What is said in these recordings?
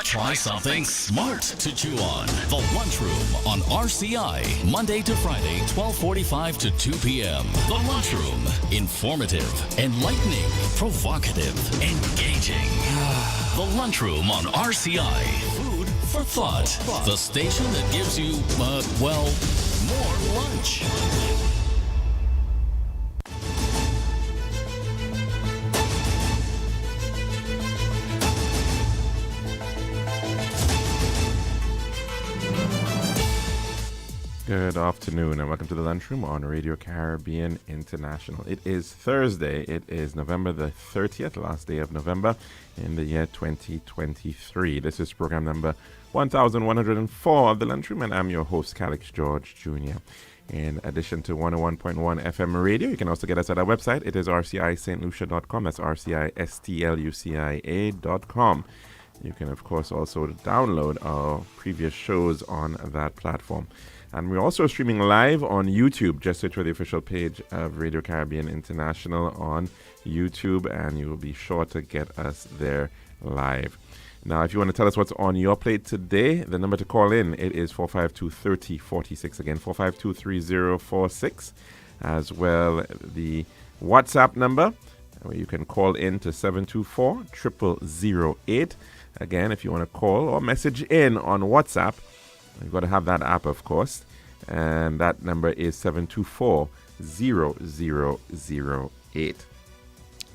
Try something smart to chew on. The Lunchroom on RCI, Monday to Friday, 12:45 to 2 p.m. The Lunchroom. Informative, enlightening, provocative, engaging. The Lunchroom on RCI. Food for thought. The station that gives you, more lunch. Good afternoon and welcome to the Lunchroom on Radio Caribbean International. It is Thursday. It is November the 30th, last day of November in the year 2023. This is program number 1104 of the Lunchroom, and I'm your host, Calix George Jr. In addition to 101.1 FM radio, you can also get us at our website. It is rcistlucia.com. That's rcistlucia.com. You can, of course, also download our previous shows on that platform. And we're also streaming live on YouTube. Just search for the official page of Radio Caribbean International on YouTube, and you will be sure to get us there live. Now, if you want to tell us what's on your plate today, the number to call in, it is 452-3046. Again, 452-3046. As well, the WhatsApp number, where you can call in to 724-0008. Again, if you want to call or message in on WhatsApp, you've got to have that app, of course, and that number is 724-0008.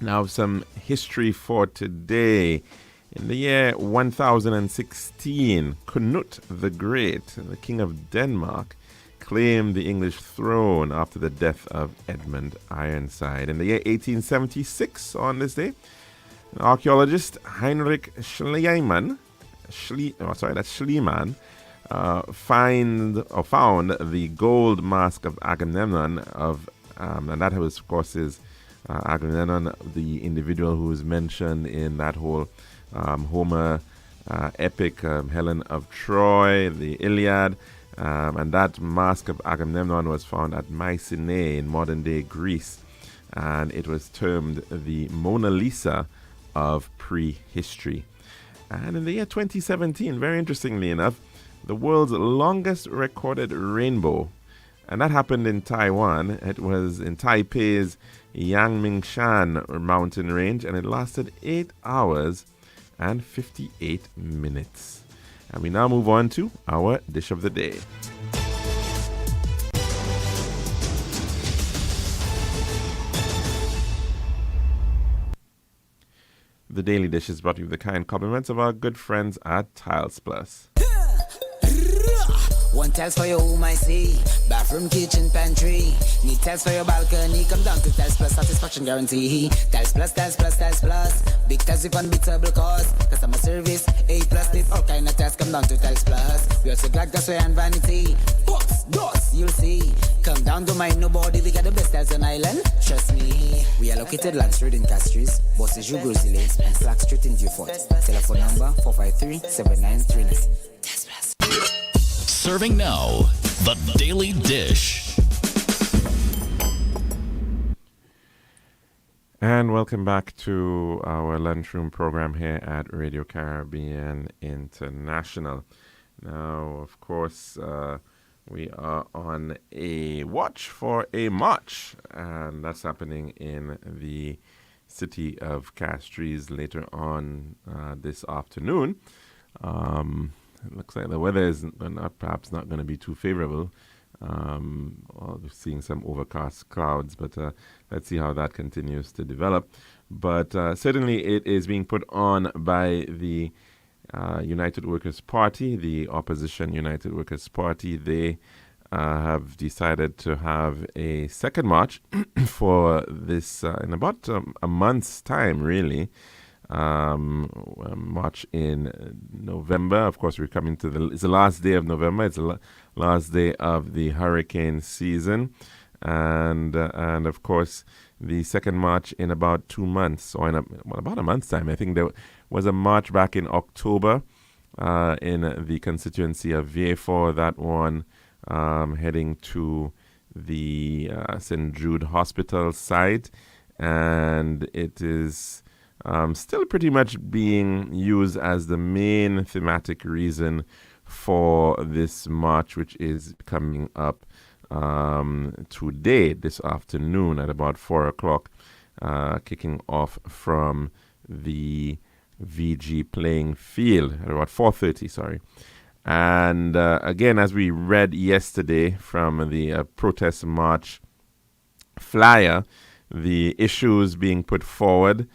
Now, some history for today. In the year 1016, Canute the Great, the King of Denmark, claimed the English throne after the death of Edmund Ironside. In the year 1876, on this day, archaeologist Heinrich Schliemann, found the gold mask of Agamemnon and that was, of course, is Agamemnon, the individual who is mentioned in that whole Homer epic, Helen of Troy, the Iliad, and that mask of Agamemnon was found at Mycenae in modern-day Greece, and it was termed the Mona Lisa of prehistory. And in the year 2017, very interestingly enough, the world's longest recorded rainbow, and that happened in Taiwan. It was in Taipei's Yangmingshan mountain range, and it lasted 8 hours and 58 minutes. And we now move on to our dish of the day. The daily dish is brought to you with the kind compliments of our good friends at Tiles Plus. One tiles for your home, I see. Bathroom, kitchen, pantry. Need tiles for your balcony. Come down to Tiles Plus, satisfaction guarantee. Tiles Plus, Tiles Plus, Tiles Plus. Big tiles with unbeatable cost. Customer service, A+. There's all kind of tiles. Come down to Tiles Plus. We also got glassware and vanity. Books, doors, you'll see. Come down to mind nobody. We got the best tiles on island. Trust me. We are located Land Street in Castries, Bosses Jugosile, and Flag Street in Beaufort. Telephone number 453-7939. Tiles Plus. Serving now, the Daily Dish. And welcome back to our lunchroom program here at Radio Caribbean International. Now, of course, we are on a watch for a march, and that's happening in the city of Castries later on this afternoon. It looks like the weather is perhaps not going to be too favorable. We're seeing some overcast clouds, but let's see how that continues to develop. But certainly it is being put on by the United Workers' Party, the opposition United Workers' Party. They have decided to have a second march for this in about a month's time, really. March in November. Of course, we're coming to it's the last day of November. It's the last day of the hurricane season, and of course, the second march in about 2 months, or in about a month's time. I think there was a march back in October in the constituency of Vieux-Fort. That one heading to the St. Jude Hospital site, and it is still pretty much being used as the main thematic reason for this march, which is coming up today, this afternoon at about 4 o'clock, kicking off from the VG playing field at about 4:30, sorry. And again, as we read yesterday from the protest march flyer, the issues being put forward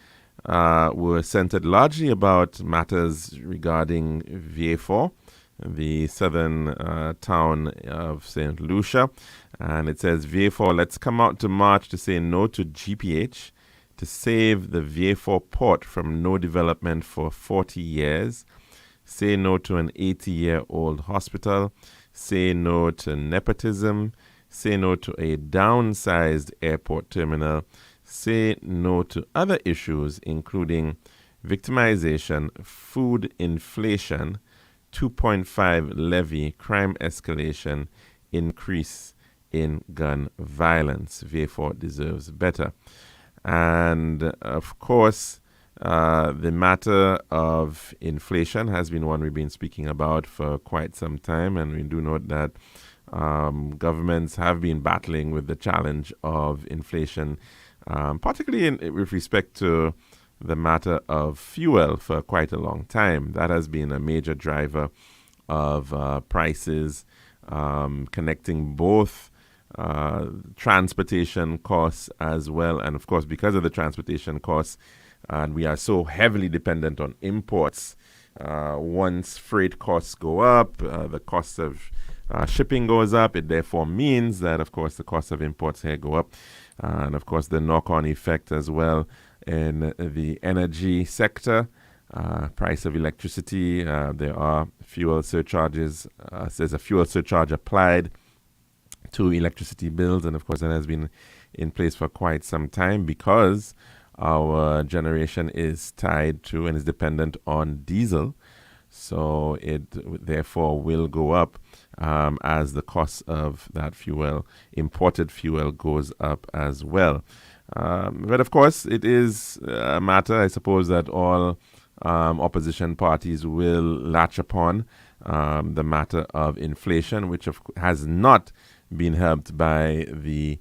were centered largely about matters regarding VA4, the southern town of St. Lucia. And it says, VA4, let's come out to march to say no to GPH, to save the VA4 port from no development for 40 years. Say no to an 80-year-old hospital. Say no to nepotism. Say no to a downsized airport terminal. Say no to other issues, including victimization, food inflation, 2.5 levy, crime escalation, increase in gun violence. VA4 deserves better. And of course, the matter of inflation has been one we've been speaking about for quite some time, and we do note that governments have been battling with the challenge of inflation, particularly with respect to the matter of fuel for quite a long time. That has been a major driver of prices, connecting both transportation costs as well. And of course, because of the transportation costs, and we are so heavily dependent on imports, once freight costs go up, the cost of shipping goes up. It therefore means that, of course, the cost of imports here go up. And of course, the knock-on effect as well in the energy sector, price of electricity. There are fuel surcharges. There's a fuel surcharge applied to electricity bills, and of course that has been in place for quite some time because our generation is tied to and is dependent on diesel, so it therefore will go up as the cost of that fuel, imported fuel, goes up as well. But of course it is a matter, I suppose, that all opposition parties will latch upon, the matter of inflation, which has not been helped by the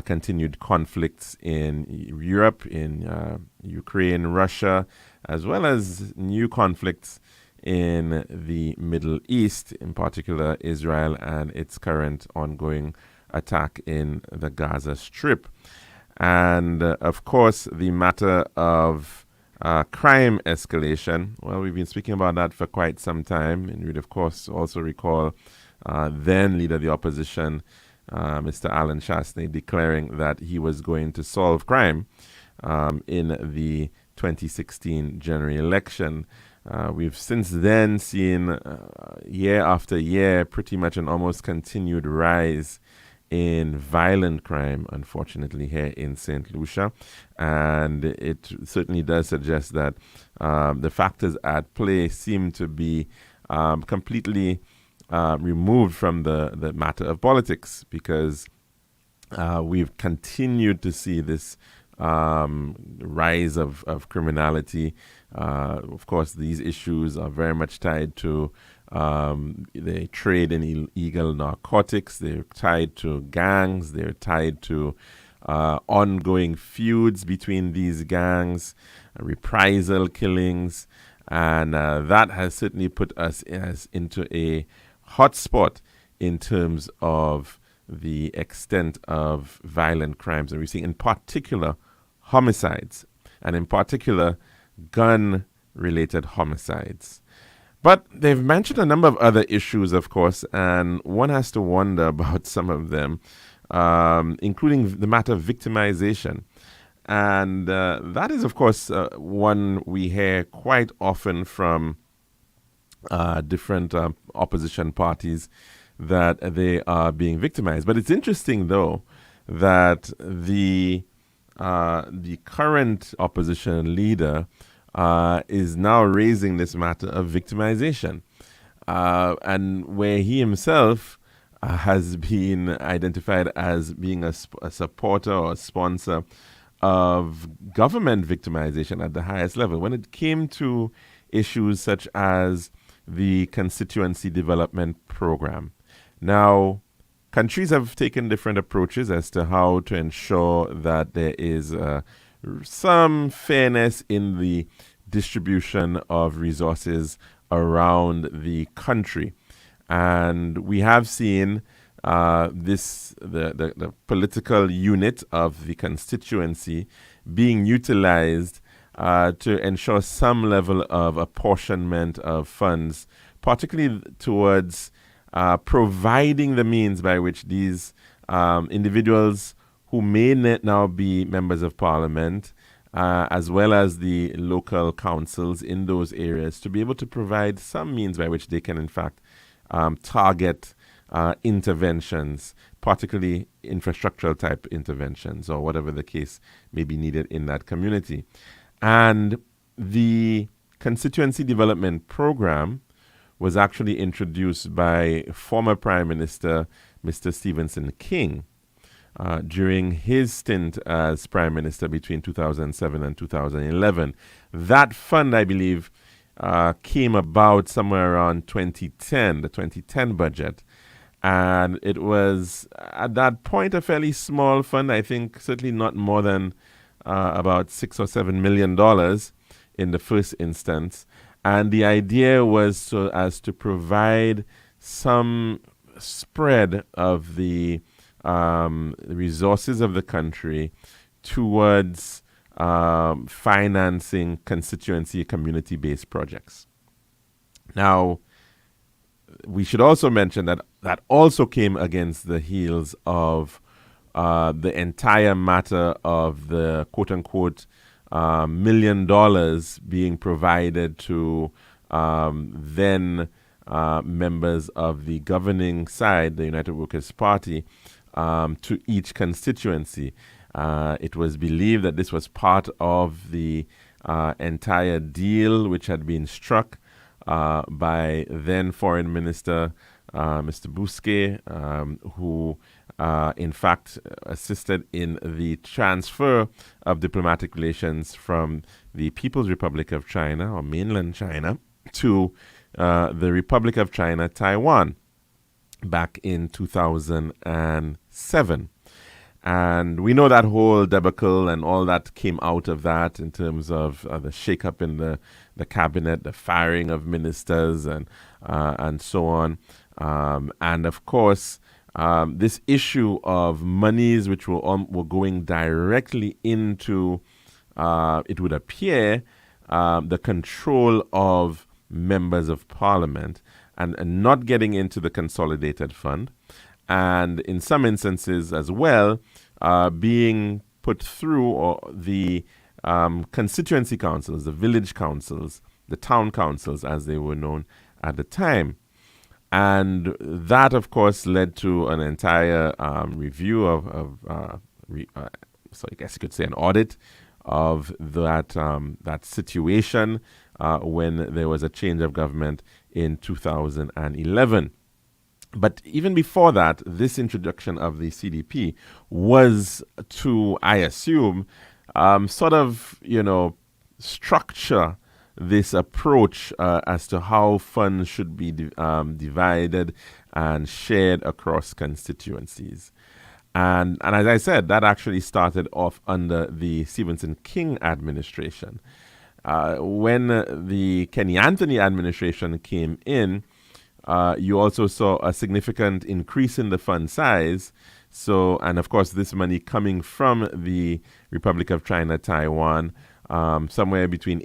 continued conflicts in Europe, in Ukraine, Russia, as well as new conflicts in the Middle East, in particular Israel and its current ongoing attack in the Gaza Strip. And of course, the matter of crime escalation, well, we've been speaking about that for quite some time, and you'd of course also recall then Leader of the Opposition, Mr. Alan Shastney, declaring that he was going to solve crime in the 2016 general election. We've since then seen year after year pretty much an almost continued rise in violent crime, unfortunately, here in St. Lucia. And it certainly does suggest that the factors at play seem to be completely removed from the matter of politics, because we've continued to see this rise of criminality. Of course, these issues are very much tied to the trade in illegal narcotics. They're tied to gangs. They're tied to ongoing feuds between these gangs, reprisal killings, and that has certainly put us into a hotspot in terms of the extent of violent crimes. And we're seeing in particular homicides, and in particular gun-related homicides. But they've mentioned a number of other issues, of course, and one has to wonder about some of them, including the matter of victimization. And that is, of course, one we hear quite often from different opposition parties, that they are being victimized. But it's interesting, though, that the current opposition leader is now raising this matter of victimization, and where he himself has been identified as being a supporter or a sponsor of government victimization at the highest level when it came to issues such as the constituency development program. Now, countries have taken different approaches as to how to ensure that there is some fairness in the distribution of resources around the country. And we have seen the political unit of the constituency being utilized to ensure some level of apportionment of funds, particularly towards providing the means by which these individuals who may now be members of parliament, as well as the local councils in those areas, to be able to provide some means by which they can, in fact, target interventions, particularly infrastructural type interventions or whatever the case may be needed in that community. And the constituency development program was actually introduced by former Prime Minister Mr. Stephenson King during his stint as Prime Minister between 2007 and 2011. That fund, I believe, came about somewhere around 2010, the 2010 budget. And it was, at that point, a fairly small fund. I think certainly not more than about $6 or $7 million in the first instance. And the idea was so as to provide some spread of the resources of the country towards financing constituency community-based projects. Now, we should also mention that that also came against the heels of the entire matter of the quote-unquote $1 million being provided to then members of the governing side, the United Workers' Party, to each constituency. It was believed that this was part of the entire deal which had been struck by then Foreign Minister Mr. Bousquet, who in fact assisted in the transfer of diplomatic relations from the People's Republic of China, or mainland China, to the Republic of China, Taiwan, back in 2007. And we know that whole debacle and all that came out of that in terms of the shakeup in the cabinet, the firing of ministers, and so on. And of course, this issue of monies which were going directly into, it would appear, the control of members of parliament and not getting into the consolidated fund. And in some instances as well, being put through the constituency councils, the village councils, the town councils as they were known at the time. And that, of course, led to an entire review so I guess you could say an audit of that situation when there was a change of government in 2011. But even before that, this introduction of the CDP was to, I assume, sort of, structure this approach as to how funds should be divided and shared across constituencies. And as I said, that actually started off under the Stephenson King administration. When the Kenny Anthony administration came in, you also saw a significant increase in the fund size. So, and of course, this money coming from the Republic of China, Taiwan, somewhere between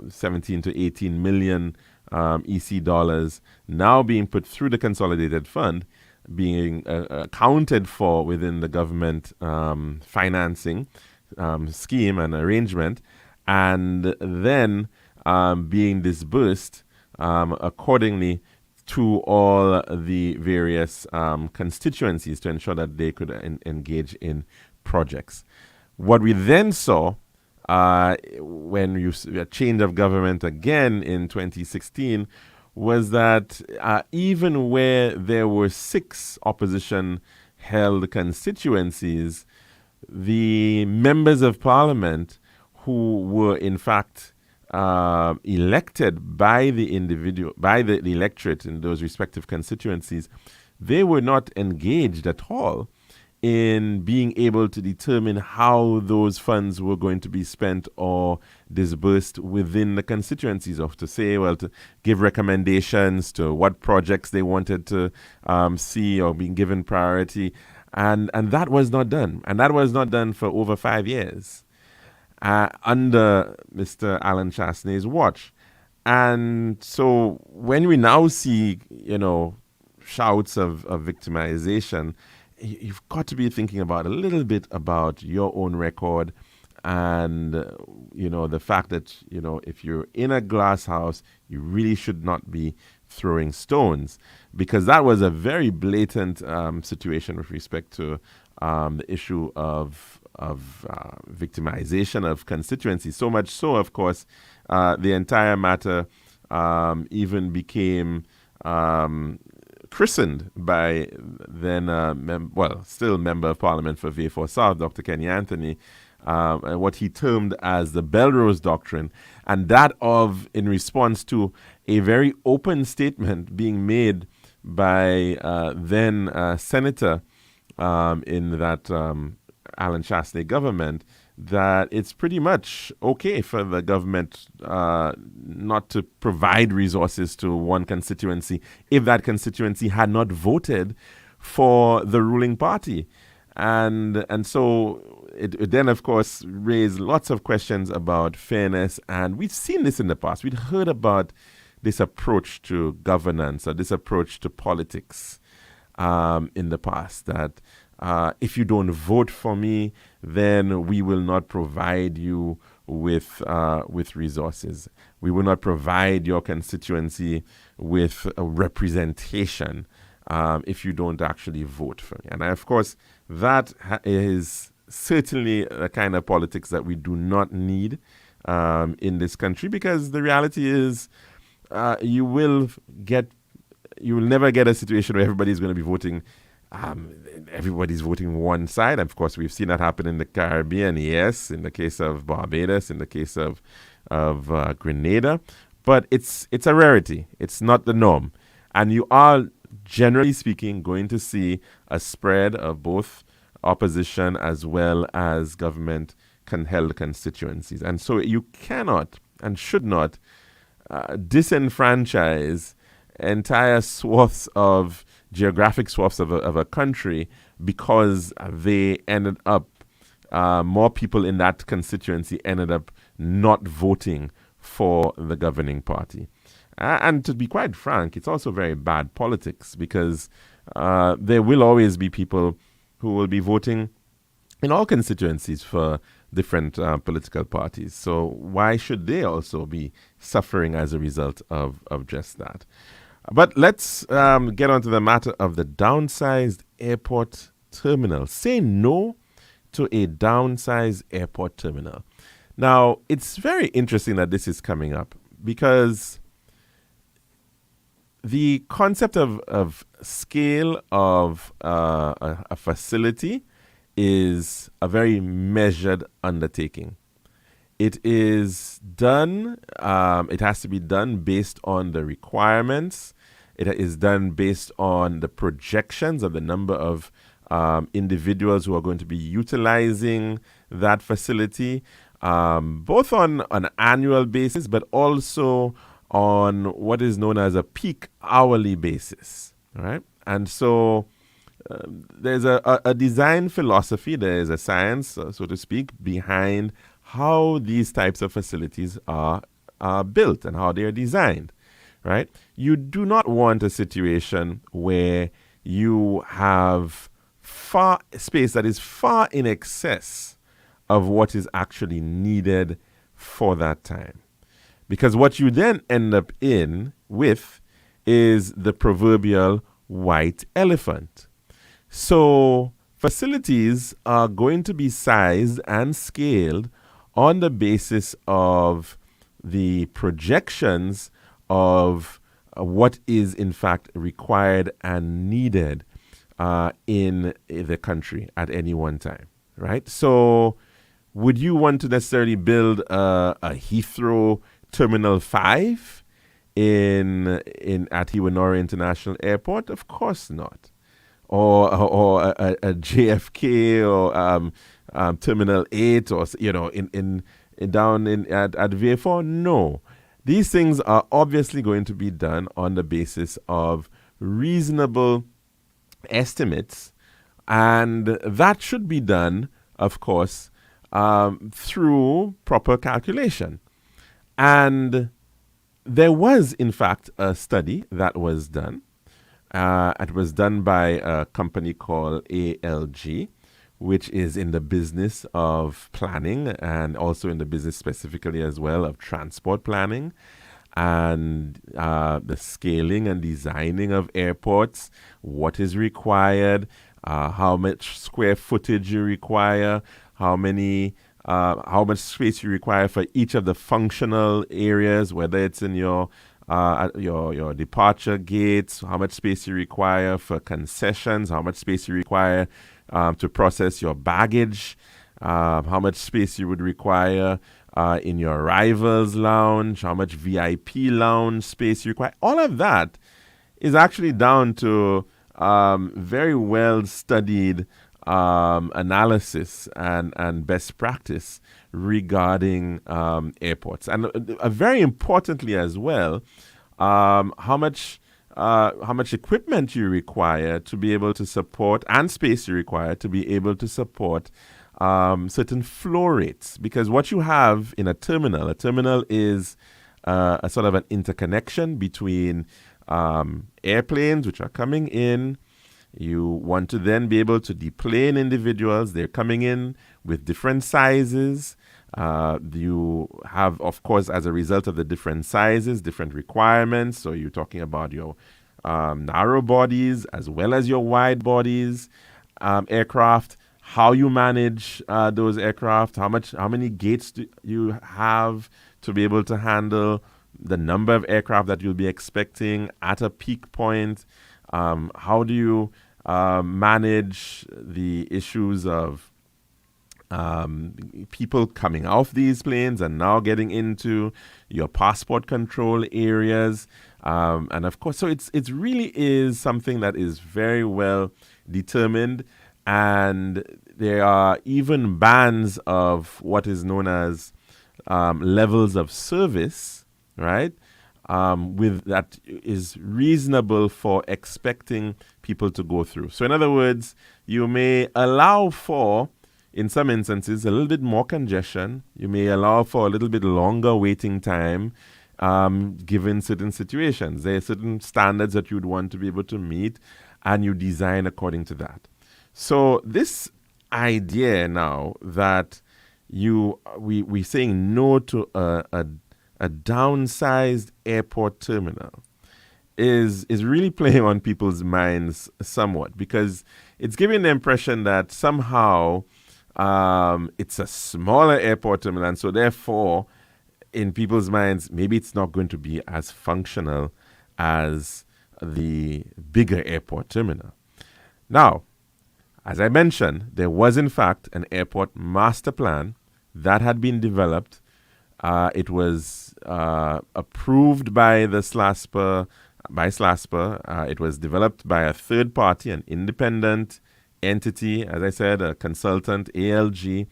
17 to 18 million EC dollars, now being put through the consolidated fund, being accounted for within the government financing scheme and arrangement, and then being disbursed accordingly to all the various constituencies to ensure that they could engage in projects. What we then saw when a change of government again in 2016 was that even where there were 6 opposition-held constituencies, the members of parliament who were in fact elected by the the electorate in those respective constituencies, they were not engaged at all in being able to determine how those funds were going to be spent or disbursed within the constituencies, of to say, well, to give recommendations to what projects they wanted to see or being given priority. And that was not done. And that was not done for over 5 years under Mr. Alan Chasney's watch. And so when we now see, shouts of victimization, you've got to be thinking about a little bit about your own record and, the fact that, if you're in a glass house, you really should not be throwing stones, because that was a very blatant situation with respect to the issue of victimization of constituencies. So much so, of course, the entire matter even became christened by then still member of parliament for Vieux South, Dr. Kenny Anthony, what he termed as the Belrose Doctrine, and that in response to a very open statement being made by then Senator in that Alan Chasney government, that it's pretty much okay for the government not to provide resources to one constituency if that constituency had not voted for the ruling party. And so it then, of course, raised lots of questions about fairness. And we've seen this in the past. We'd heard about this approach to governance or this approach to politics in the past, that if you don't vote for me, then we will not provide you with resources. We will not provide your constituency with a representation if you don't actually vote for me. And of course, that is certainly the kind of politics that we do not need in this country, because the reality is you will never get a situation where everybody's going to be voting. Everybody's voting one side. Of course, we've seen that happen in the Caribbean, yes, in the case of Barbados, in the case of Grenada. But it's a rarity. It's not the norm. And you are, generally speaking, going to see a spread of both opposition as well as government-held constituencies. And so you cannot and should not disenfranchise entire geographic swaths of a country because they ended up, more people in that constituency ended up not voting for the governing party. And to be quite frank, it's also very bad politics, because there will always be people who will be voting in all constituencies for different political parties. So why should they also be suffering as a result of just that? But let's get on to the matter of the downsized airport terminal. Say no to a downsized airport terminal. Now, it's very interesting that this is coming up, because the concept of scale of a facility is a very measured undertaking. It is done, it has to be done based on the requirements. It is done based on the projections of the number of individuals who are going to be utilizing that facility, both on an annual basis, but also on what is known as a peak hourly basis. All right? And so there's a design philosophy, there is a science, so to speak, behind how these types of facilities are built and how they are designed, right? You do not want a situation where you have space that is far in excess of what is actually needed for that time. Because what you then end up with is the proverbial white elephant. So facilities are going to be sized and scaled on the basis of the projections of what is in fact required and needed in the country at any one time, right? So would you want to necessarily build a Heathrow Terminal 5 at Iwanora International Airport? Of course not. Or a JFK or Terminal 8 or in down at VA4? No. These things are obviously going to be done on the basis of reasonable estimates, and that should be done, of course, through proper calculation. And there was, in fact, a study that was done. It was done by a company called ALG, which is in the business of planning and also in the business specifically as well of transport planning and the scaling and designing of airports, what is required, how much square footage you require, how much space you require for each of the functional areas, whether it's in your departure gates, how much space you require for concessions, how much space you require to process your baggage, how much space you would require in your arrivals lounge, how much VIP lounge space you require. All of that is actually down to very well studied analysis and best practice regarding airports. And very importantly as well, how much equipment you require to be able to support, and space you require to be able to support certain flow rates. Because what you have in a terminal is a sort of an interconnection between airplanes which are coming in. You want to then be able to deplane individuals. They're coming in with different sizes. You have, of course, as a result of the different sizes, different requirements. So you're talking about your narrow bodies as well as your wide bodies aircraft. How you manage those aircraft, how many gates do you have to be able to handle the number of aircraft that you'll be expecting at a peak point. How do you manage the issues of people coming off these planes and now getting into your passport control areas? And of course, so it really is something that is very well determined. And there are even bands of what is known as levels of service, right? With that is reasonable for expecting people to go through. So in other words, you may allow for, in some instances, a little bit more congestion. You may allow for a little bit longer waiting time given certain situations. There are certain standards that you'd want to be able to meet, and you design according to that. So this idea now that we're saying no to a downsized airport terminal is really playing on people's minds somewhat, because it's giving the impression that somehow it's a smaller airport terminal, and so therefore in people's minds maybe it's not going to be as functional as the bigger airport terminal. Now, as I mentioned, there was in fact an airport master plan that had been developed. It was approved by the SLASPA. It was developed by a third party, an independent entity, as I said, a consultant, ALG,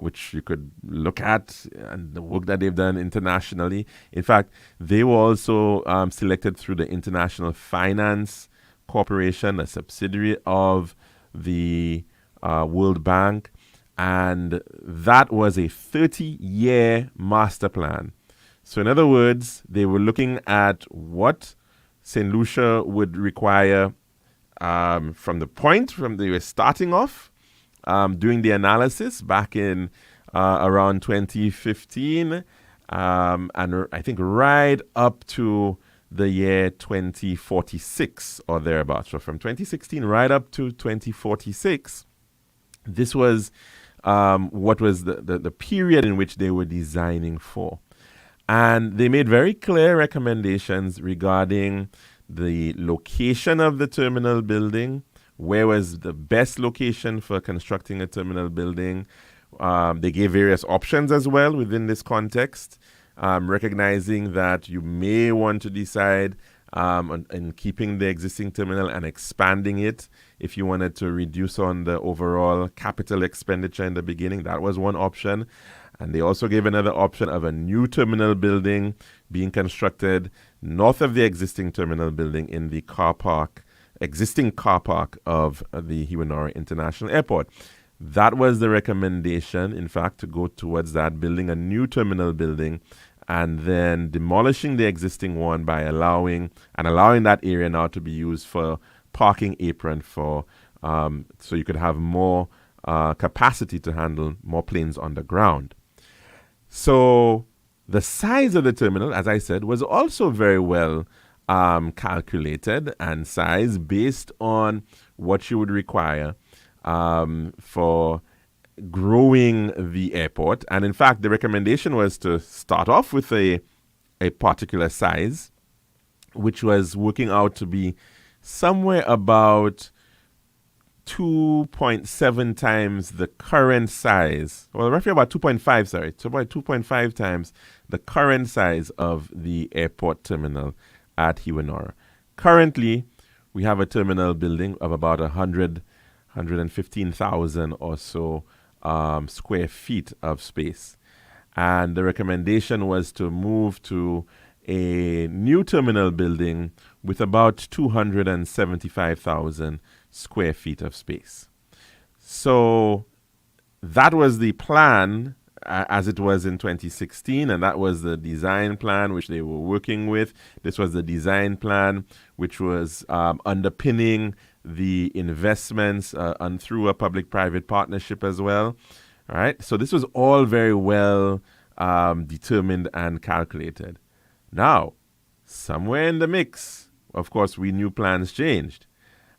which you could look at and the work that they've done internationally. In fact, they were also selected through the International Finance Corporation, a subsidiary of the World Bank. And that was a 30-year master plan. So in other words, they were looking at what St. Lucia would require from they were starting off, doing the analysis back in around 2015, and I think right up to the year 2046 or thereabouts. So from 2016 right up to 2046, this was what was the period in which they were designing for. And they made very clear recommendations regarding the location of the terminal building, where was the best location for constructing a terminal building. They gave various options as well within this context, recognizing that you may want to decide in keeping the existing terminal and expanding it if you wanted to reduce on the overall capital expenditure in the beginning. That was one option. And they also gave another option of a new terminal building being constructed north of the existing terminal building in the existing car park of the Hiwanora International Airport. That was the recommendation, in fact, to go towards that, building a new terminal building and then demolishing the existing one by allowing that area now to be used for parking apron so you could have more capacity to handle more planes on the ground. So the size of the terminal, as I said, was also very well calculated and sized based on what you would require for growing the airport. And in fact, the recommendation was to start off with a particular size, which was working out to be somewhere about 2.7 times the current size, well, roughly about 2.5, sorry. So about 2.5 times the current size of the airport terminal at Hiwanora. Currently, we have a terminal building of about 115,000 or so square feet of space. And the recommendation was to move to a new terminal building with about 275,000 square feet of space. So that was the plan as it was in 2016, and that was the design plan which they were working with. This was the design plan which was underpinning the investments and through a public-private partnership as well. All right. So this was all very well determined and calculated. Now, somewhere in the mix, of course, we knew plans changed.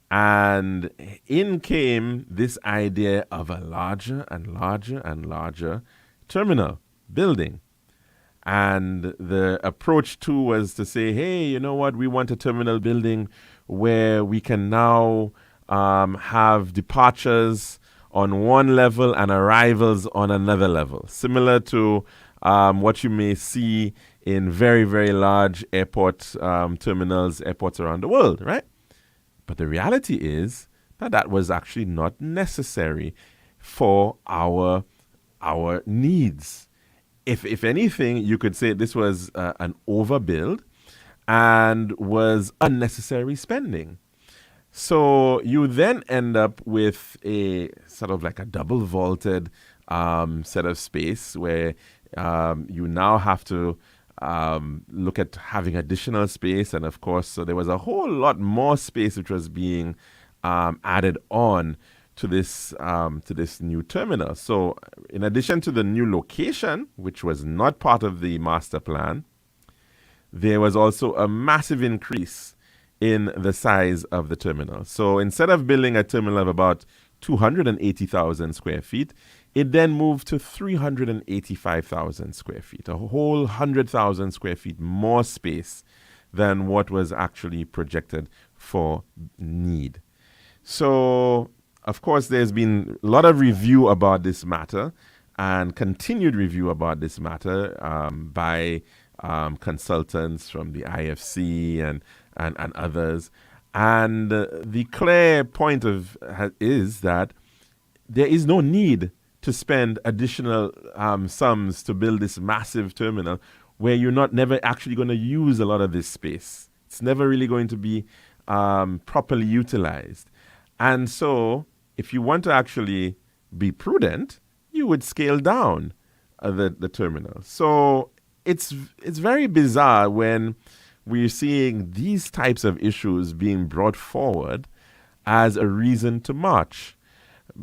And in came this idea of a larger and larger and larger terminal building. And the approach too was to say, hey, you know what? We want a terminal building where we can now have departures on one level and arrivals on another level, similar to what you may see in very, very large airport terminals, airports around the world, right? But the reality is that that was actually not necessary for our needs. If anything, you could say this was an overbuild and was unnecessary spending. So you then end up with a sort of like a double vaulted set of space where you now have to look at having additional space. And of course, so there was a whole lot more space which was being added on to this new terminal. So in addition to the new location, which was not part of the master plan, there was also a massive increase in the size of the terminal. So instead of building a terminal of about 280,000 square feet, it then moved to 385,000 square feet, a whole 100,000 square feet more space than what was actually projected for need. So, of course, there's been a lot of review about this matter and continued review about this matter by consultants from the IFC and others. And the clear point is that there is no need to spend additional sums to build this massive terminal where you're never actually going to use a lot of this space. It's never really going to be properly utilized. And so if you want to actually be prudent, you would scale down the terminal. So it's very bizarre when we're seeing these types of issues being brought forward as a reason to march,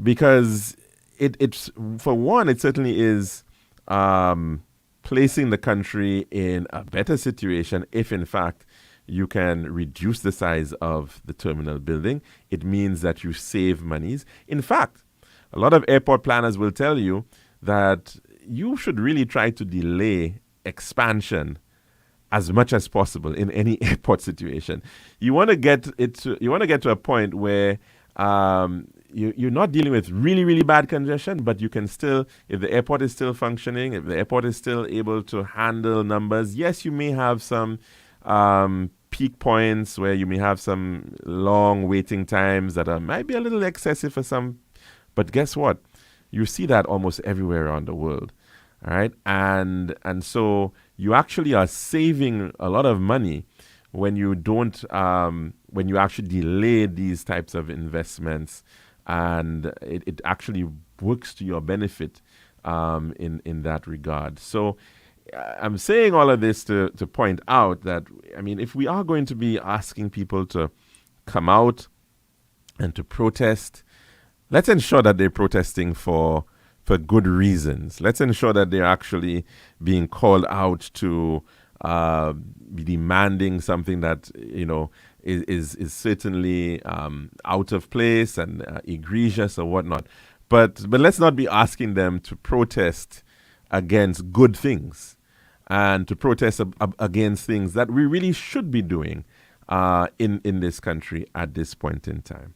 because it's for one, it certainly is placing the country in a better situation if, in fact, you can reduce the size of the terminal building. It means that you save monies. In fact, a lot of airport planners will tell you that you should really try to delay expansion as much as possible in any airport situation. You want to get to a point where you're not dealing with really, really bad congestion, but you can still, if the airport is still functioning, if the airport is still able to handle numbers, yes, you may have some peak points where you may have some long waiting times that might be a little excessive for some, but guess what? You see that almost everywhere around the world, all right? And so you actually are saving a lot of money when you don't, when you actually delay these types of investments, and it actually works to your benefit in that regard. So I'm saying all of this to point out that, I mean, if we are going to be asking people to come out and to protest, let's ensure that they're protesting for good reasons. Let's ensure that they're actually being called out to be demanding something that, you know, is certainly out of place and egregious or whatnot. But let's not be asking them to protest against good things and to protest against things that we really should be doing in this country at this point in time.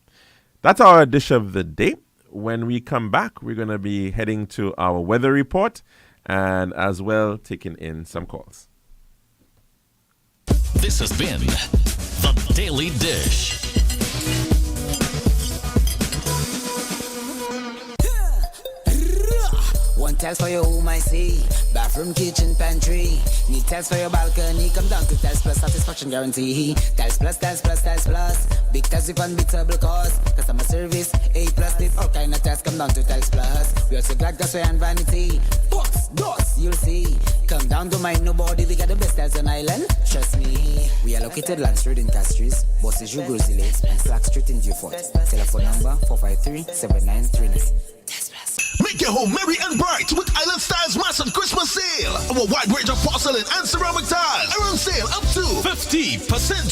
That's our dish of the day. When we come back, we're going to be heading to our weather report and as well taking in some calls. This has been The Daily Dish. One test for your home, I see. Bathroom, kitchen, pantry. Need test for your balcony. Come down to Test Plus, satisfaction guarantee. Test Plus, Test Plus, Test Plus. Big test with unbeatable cost. Customer service, A+. This all kind of tests. Come down to Test Plus. We also glad gas and vanity. Box, dust, you'll see. Come down to mind nobody. We got the best tests on island. Trust me. We are located Land Street in Castries, Bosses, Grozile, and Flag Street in Beaufort. Telephone number 453-7939. Make your home merry and bright with Island Styles massive Christmas sale. Our wide range of porcelain and ceramic tiles are on sale up to 50%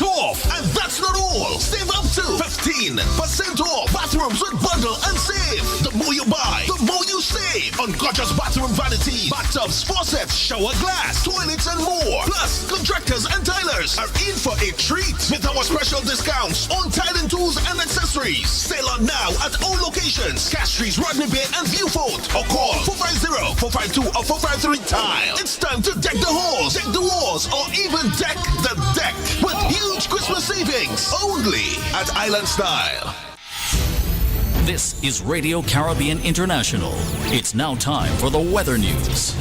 off. And that's not all. Save up to 15% off. Bathrooms with bundle and save. The more you buy, the more you save. On gorgeous bathroom vanities, bathtubs, faucets, shower glass, toilets, and more. Plus, contractors and tilers are in for a treat with our special discounts on tiling tools and accessories. Sale on now at all locations: Castries, Rodney Bay, and Beaufort. Or call 450-452 or 453-TILE. It's time to deck the halls, deck the walls, or even deck the deck with huge Christmas savings only at Island Style. This is Radio Caribbean International. It's now time for the weather news.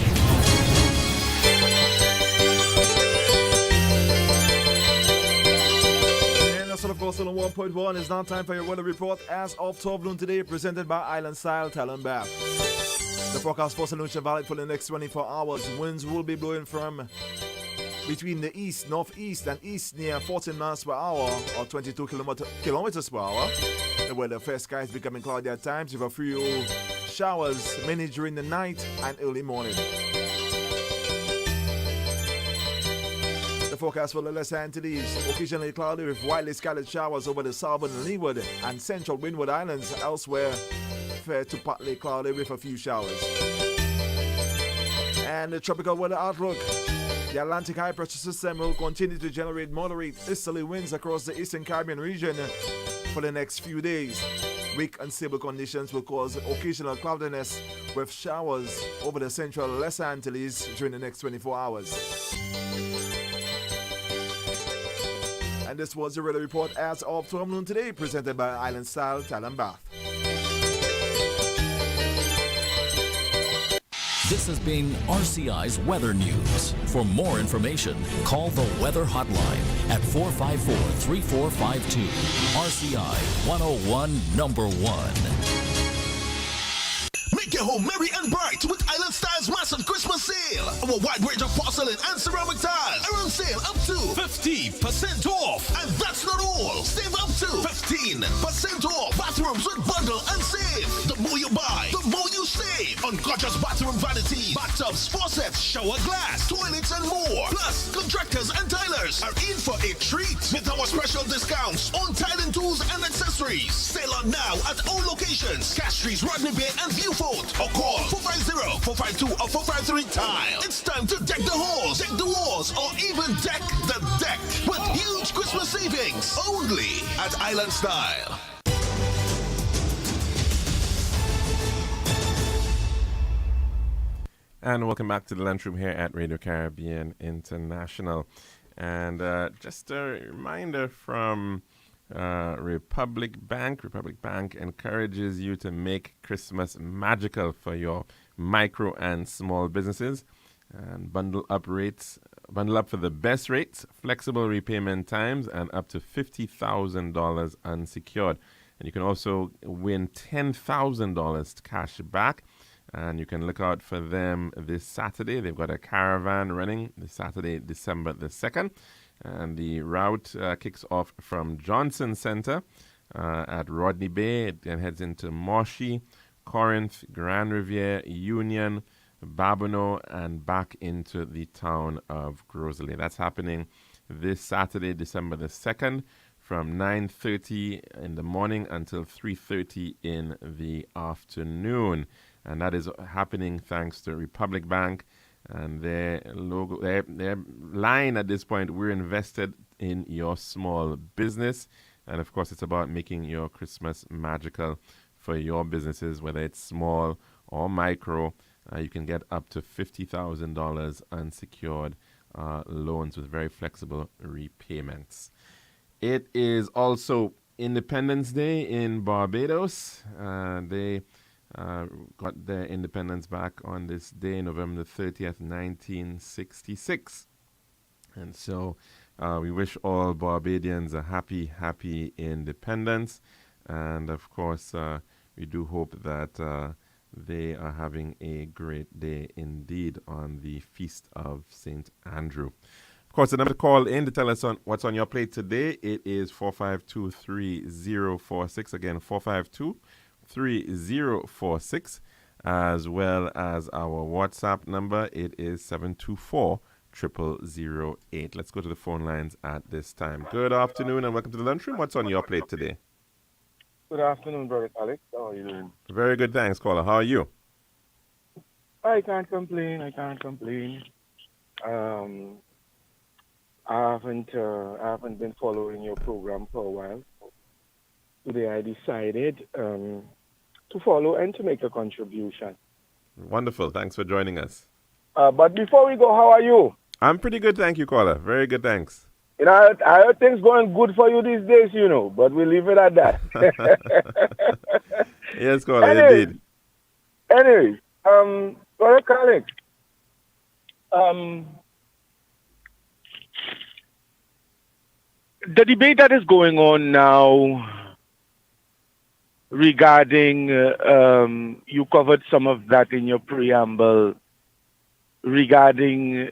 Of course, on 1.1 is now time for your weather report as of 12 noon today, presented by Island Style Talent Bath. The forecast for St. Lucia Valley for the next 24 hours. Winds will be blowing from between the east, northeast, and east near 14 miles per hour or 22 kilometers per hour. The weather fair skies becoming cloudy at times with a few showers, mainly during the night and early morning. Forecast for the Los Angeles, occasionally cloudy with widely scattered showers over the southern Leeward and central Windward Islands. Elsewhere, fair to partly cloudy with a few showers. And the tropical weather outlook. The Atlantic high pressure system will continue to generate moderate easterly winds across the eastern Caribbean region for the next few days. Weak unstable conditions will cause occasional cloudiness with showers over the central Los Angeles during the next 24 hours. And this was the weather report as of 12 noon today, presented by Island Style Talent Bath. This has been RCI's Weather News. For more information, call the Weather Hotline at 454-3452. RCI 101 number 1. Make your home merry and bright with Island Styles massive Christmas sale. Our wide range of porcelain and ceramic tiles are on sale up to 50% off. And that's not all. Save up to 15% off. Bathrooms with bundle and save. The more you buy, the more you save. On gorgeous bathroom vanities, bathtubs, faucets, shower glass, toilets, and more. Plus, contractors and tilers are in for a treat with our special discounts on tiling tools and accessories. Sale on now at all locations: Castries, Rodney Bay, and Beaufort. Or call 450-452 or 453-TILE. It's time to deck the halls, deck the walls, or even deck the deck with huge Christmas savings only at Island Style. And welcome back to the Lunchroom here at Radio Caribbean International. And just a reminder from Republic Bank. Republic Bank encourages you to make Christmas magical for your micro and small businesses. And bundle up for the best rates, flexible repayment times, and up to $50,000 unsecured. And you can also win $10,000 cash back. And you can look out for them this Saturday. They've got a caravan running this Saturday, December the 2nd. And the route kicks off from Johnson Center at Rodney Bay. It then heads into Moshi, Corinth, Grand Riviere, Union, Babonneau, and back into the town of Grosley. That's happening this Saturday, December the 2nd, from 9:30 in the morning until 3:30 in the afternoon. And that is happening thanks to Republic Bank and their logo, their line at this point: we're invested in your small business. And of course, it's about making your Christmas magical for your businesses, whether it's small or micro. You can get up to $50,000 unsecured loans with very flexible repayments. It is also Independence Day in Barbados. They got their independence back on this day, November the 30th, 1966. And so we wish all Barbadians a happy independence. And of course, we do hope that they are having a great day indeed on the Feast of St. Andrew. Of course, the number to call in to tell us what's on your plate today, it is 452-3046. Again, 452-3046, as well as our WhatsApp number. It is 724-0008. Let's go to the phone lines at this time. Good afternoon and welcome to the Lunchroom. What's on your plate today? Good afternoon, brother Alex. How are you doing? Very good, thanks, caller. How are you? I can't complain. I haven't been following your program for a while. Today I decided to follow and to make a contribution. Wonderful. Thanks for joining us. But before we go, how are you? I'm pretty good, thank you, caller. Very good, thanks. You know, I heard things going good for you these days, but we'll leave it at that. Yes, caller, indeed. Anyway, brother Alex, the debate that is going on now regarding, you covered some of that in your preamble, regarding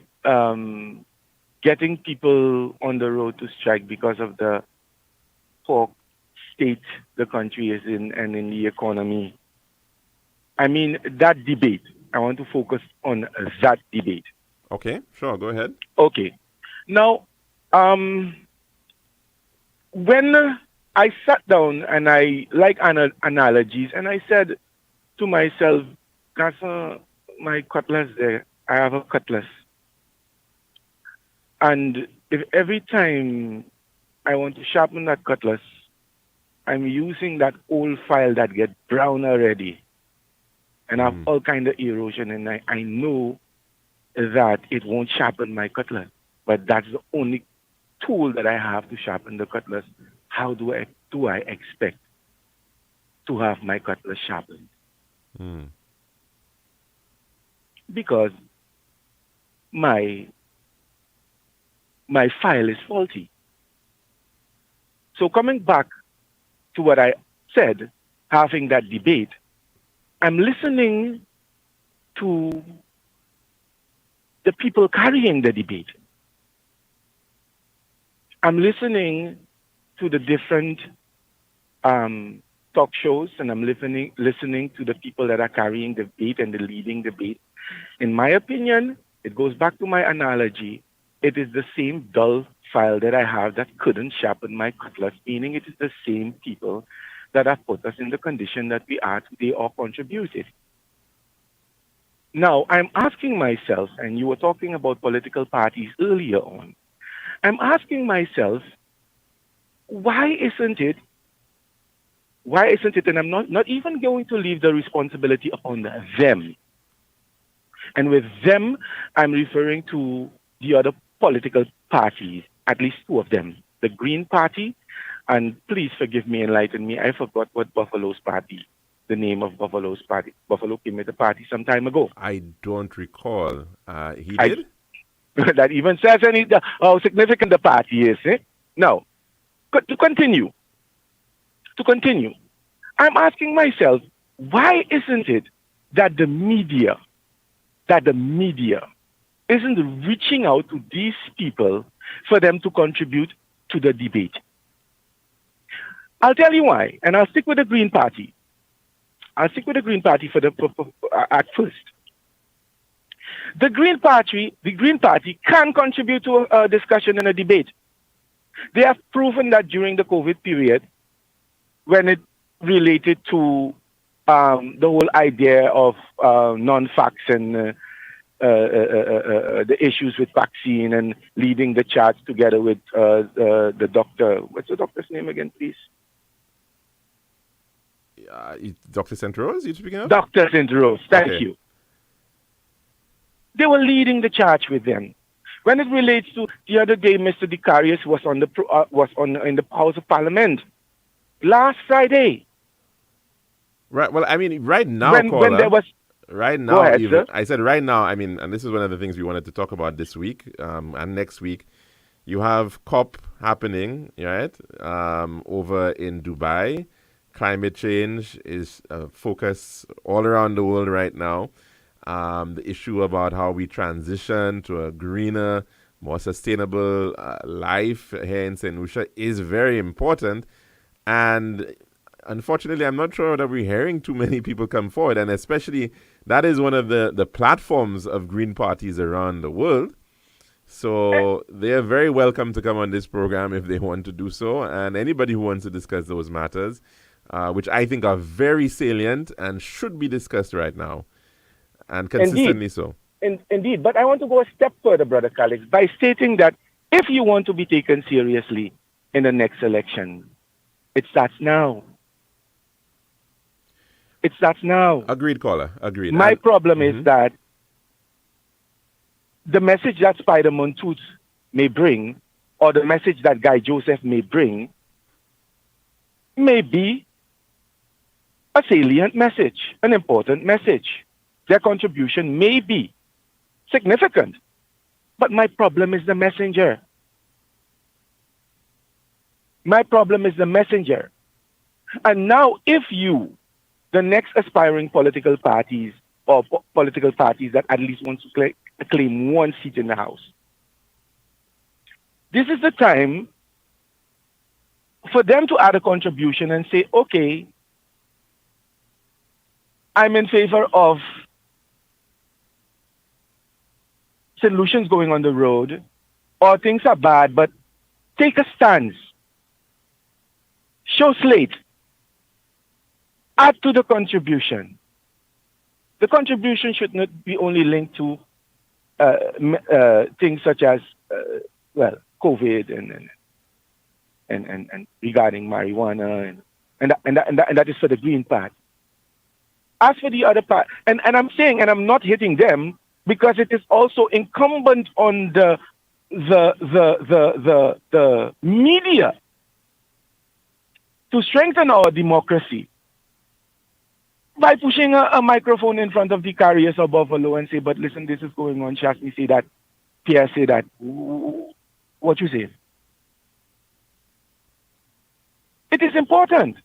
getting people on the road to strike because of the poor state the country is in and in the economy. I mean, that debate, I want to focus on that debate. Okay, sure, go ahead. Okay. Now, when I sat down and I like analogies, and I said to myself, that's my cutlass there. I have a cutlass. And if every time I want to sharpen that cutlass, I'm using that old file that gets brown already and have all kind of erosion, and I know that it won't sharpen my cutlass. But that's the only tool that I have to sharpen the cutlass. How do I expect to have my cutlass sharpened? Because my file is faulty. So coming back to what I said, having that debate, I'm listening to the people carrying the debate. I'm listening to the different talk shows, and I'm listening to the people that are carrying the debate and the leading debate. In my opinion, it goes back to my analogy. It is the same dull file that I have that couldn't sharpen my cutlass, meaning it is the same people that have put us in the condition that we are today or contributed. Now, I'm asking myself, and you were talking about political parties earlier on, I'm asking myself, why isn't it, and I'm not even going to leave the responsibility upon them, And with them, I'm referring to the other political parties, at least two of them. The Green Party, and please forgive me, enlighten me, I forgot what Buffalo's party, the name of Buffalo's party. Buffalo came with the party some time ago. I don't recall. He did? That even says how significant the party is. Now, to continue, I'm asking myself, why isn't it that the media isn't reaching out to these people for them to contribute to the debate? I'll tell you why, and I'll stick with the Green Party. At first. The Green Party can contribute to a discussion and a debate. They have proven that during the COVID period, when it related to the whole idea of non-fax and the issues with vaccine and leading the charge together with the doctor. What's the doctor's name again, please? Dr. St. Rose, you speaking of? Dr. St. Rose, thank you. They were leading the charge with them. When it relates to the other day, Mr. Dicarius was in the House of Parliament last Friday. Right. Well, I mean, right now, when there was. Right now, go ahead, sir. I said right now, I mean, and this is one of the things we wanted to talk about this week and next week. You have COP happening, right, over in Dubai. Climate change is a focus all around the world right now. The issue about how we transition to a greener, more sustainable life here in St. Lucia is very important. And unfortunately, I'm not sure that we're hearing too many people come forward. And especially, that is one of the platforms of green parties around the world. So they're very welcome to come on this program if they want to do so. And anybody who wants to discuss those matters, which I think are very salient and should be discussed right now. And consistently so. Indeed. But I want to go a step further, Brother Calix, by stating that if you want to be taken seriously in the next election, it starts now. It starts now. Agreed, caller. Agreed. My problem is that the message that Spider-Man Tooth may bring, or the message that Guy Joseph may bring, may be a salient message, an important message. Their contribution may be significant. But my problem is the messenger. My problem is the messenger. And now if you, the next aspiring political parties or political parties that at least want to claim one seat in the House, this is the time for them to add a contribution and say, okay, I'm in favor of solutions going on the road, or things are bad, but take a stance. Show slate. Add to the contribution. The contribution should not be only linked to things such as, COVID and regarding marijuana, and that is for the Green Party. As for the other part, and I'm saying, and I'm not hitting them, because it is also incumbent on the media to strengthen our democracy by pushing a microphone in front of the carriers of Buffalo and say, but listen, this is going on. Shasmi say that. Pierre say that. What you say? It is important.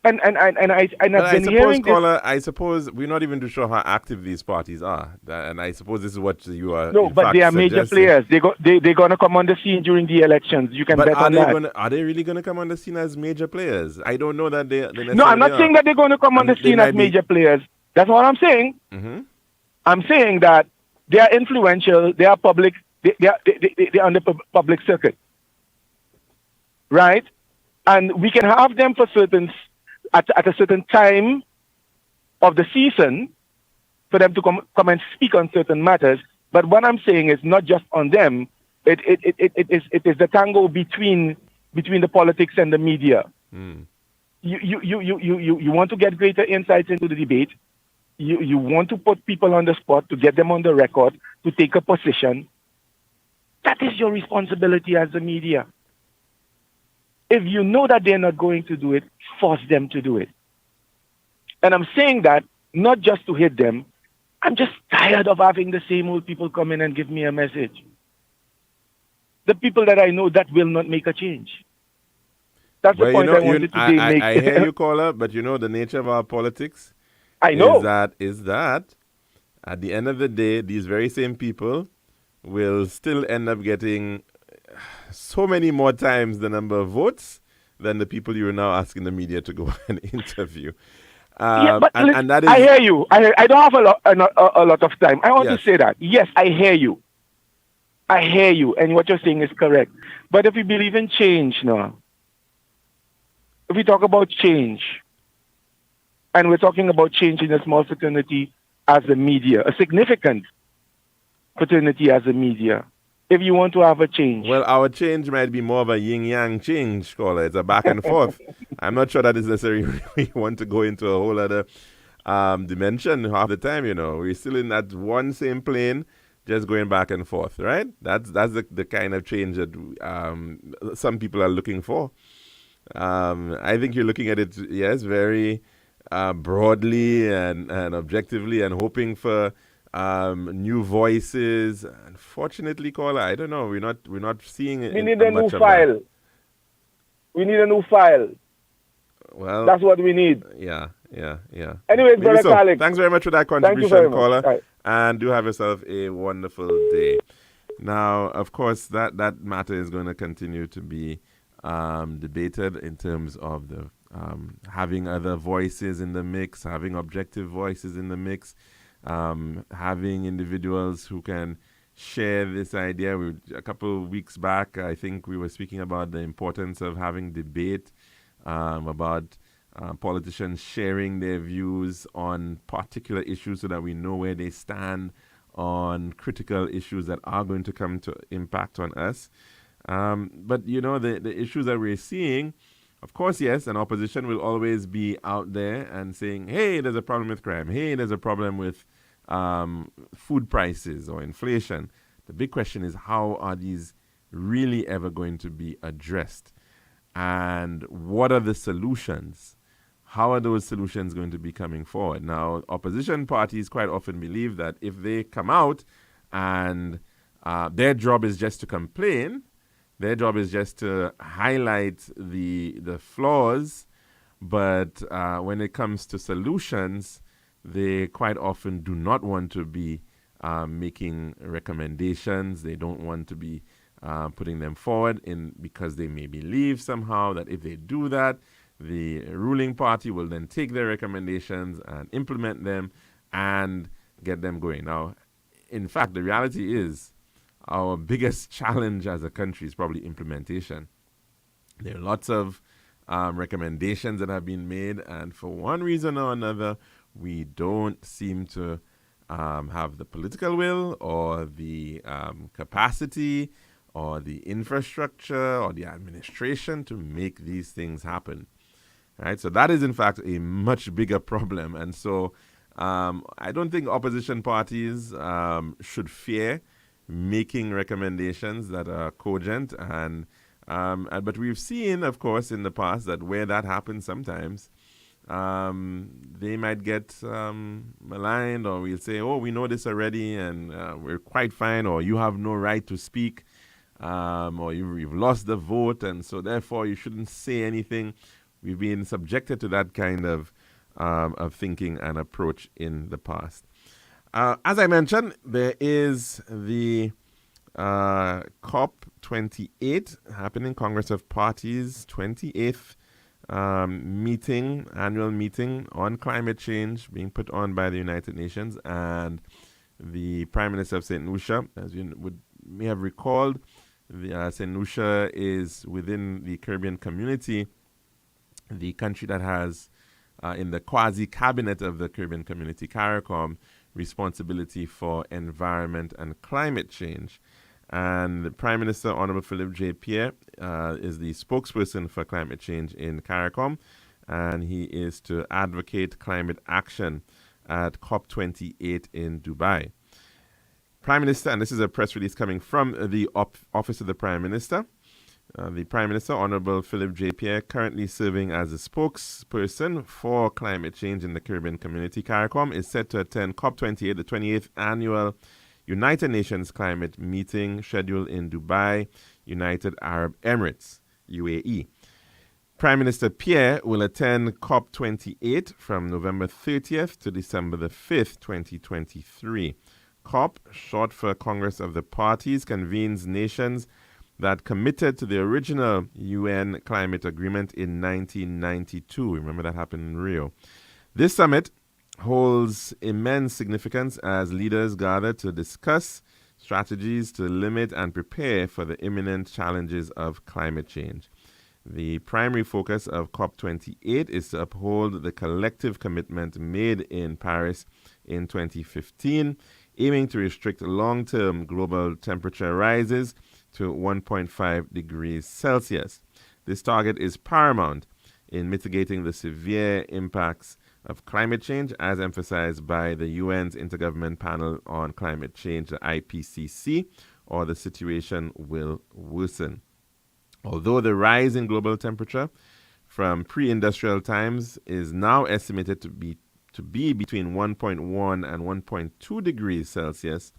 And I've been hearing caller, I suppose we're not even too sure how active these parties are, and I suppose this is what you are. No, but they are major players. They're going to come on the scene during the elections. You can bet on that. Are they really going to come on the scene as major players? I don't know that they No, I'm not saying that they're going to come on the scene as major players. That's what I'm saying. Mm-hmm. I'm saying that they are influential. They are public. They're on the public circuit, right? And we can have them for certain. At a certain time of the season for them to come and speak on certain matters. But what I'm saying is not just on them. It is the tango between the politics and the media. Mm. You want to get greater insights into the debate. you want to put people on the spot to get them on the record to take a position. That is your responsibility as the media. If you know that they're not going to do it, force them to do it. And I'm saying that not just to hit them. I'm just tired of having the same old people come in and give me a message. The people that I know, that will not make a change. That's the point I wanted to make. I hear you, caller, but you know the nature of our politics. I know. Is that at the end of the day, these very same people will still end up getting so many more times the number of votes than the people you are now asking the media to go and interview. But and that is, I hear you. I don't have a lot of time. I want to say that. Yes, I hear you. I hear you. And what you're saying is correct. But if we believe in change now, if we talk about change, and we're talking about change in a small fraternity as the media, a significant fraternity as the media, if you want to have a change. Well, our change might be more of a yin-yang change, caller. It's a back and forth. I'm not sure that is necessary. We want to go into a whole other dimension half the time, you know. We're still in that one same plane, just going back and forth, right? That's the kind of change that some people are looking for. I think you're looking at it, yes, very broadly and objectively and hoping for new voices. Unfortunately, caller, I don't know. We're not seeing it. We need a new file. We need a new file. Well, that's what we need. Yeah. Anyways, Brother Khalid, thanks very much for that contribution, caller. Right. And do have yourself a wonderful day. Now, of course, that matter is going to continue to be debated in terms of the having other voices in the mix, having objective voices in the mix, having individuals who can share this idea. A couple of weeks back, I think we were speaking about the importance of having debate about politicians sharing their views on particular issues so that we know where they stand on critical issues that are going to come to impact on us. But, you know, the issues that we're seeing, of course, yes, an opposition will always be out there and saying, hey, there's a problem with crime. Hey, there's a problem with food prices or inflation. The big question is, how are these really ever going to be addressed? And what are the solutions? How are those solutions going to be coming forward? Now, opposition parties quite often believe that if they come out and their job is just to complain, their job is just to highlight the flaws, but when it comes to solutions, they quite often do not want to be making recommendations. They don't want to be putting them forward because they may believe somehow that if they do that, the ruling party will then take their recommendations and implement them and get them going. Now, in fact, the reality is our biggest challenge as a country is probably implementation. There are lots of recommendations that have been made, and for one reason or another, we don't seem to have the political will or the capacity or the infrastructure or the administration to make these things happen. Right? So that is, in fact, a much bigger problem. And so I don't think opposition parties should fear making recommendations that are cogent. But we've seen, of course, in the past that where that happens sometimes, they might get maligned, or we'll say, oh, we know this already and we're quite fine, or you have no right to speak, or you've lost the vote, and so therefore you shouldn't say anything. We've been subjected to that kind of thinking and approach in the past. As I mentioned, there is the COP28 happening, Congress of Parties, 28th annual meeting on climate change being put on by the United Nations. And the Prime Minister of St. Lucia, as you may have recalled, St. Lucia is within the Caribbean community, the country that has, in the quasi-cabinet of the Caribbean community, CARICOM, responsibility for environment and climate change. And the Prime Minister, Honorable Philip J. Pierre, is the spokesperson for climate change in CARICOM, and he is to advocate climate action at COP28 in Dubai. Prime Minister, and this is a press release coming from the Office of the Prime Minister. The Prime Minister, Honorable Philip J. Pierre, currently serving as a spokesperson for climate change in the Caribbean community, CARICOM, is set to attend COP28, the 28th annual United Nations climate meeting scheduled in Dubai, United Arab Emirates, UAE. Prime Minister Pierre will attend COP28 from November 30th to December the 5th, 2023. COP, short for Congress of the Parties, convenes nations that committed to the original UN climate agreement in 1992. Remember that happened in Rio. This summit holds immense significance as leaders gather to discuss strategies to limit and prepare for the imminent challenges of climate change. The primary focus of COP28 is to uphold the collective commitment made in Paris in 2015, aiming to restrict long-term global temperature rises to 1.5 degrees Celsius. This target is paramount in mitigating the severe impacts of climate change, as emphasized by the UN's Intergovernmental Panel on Climate Change, the IPCC, or the situation will worsen. Although the rise in global temperature from pre-industrial times is now estimated to be between 1.1 and 1.2 degrees Celsius,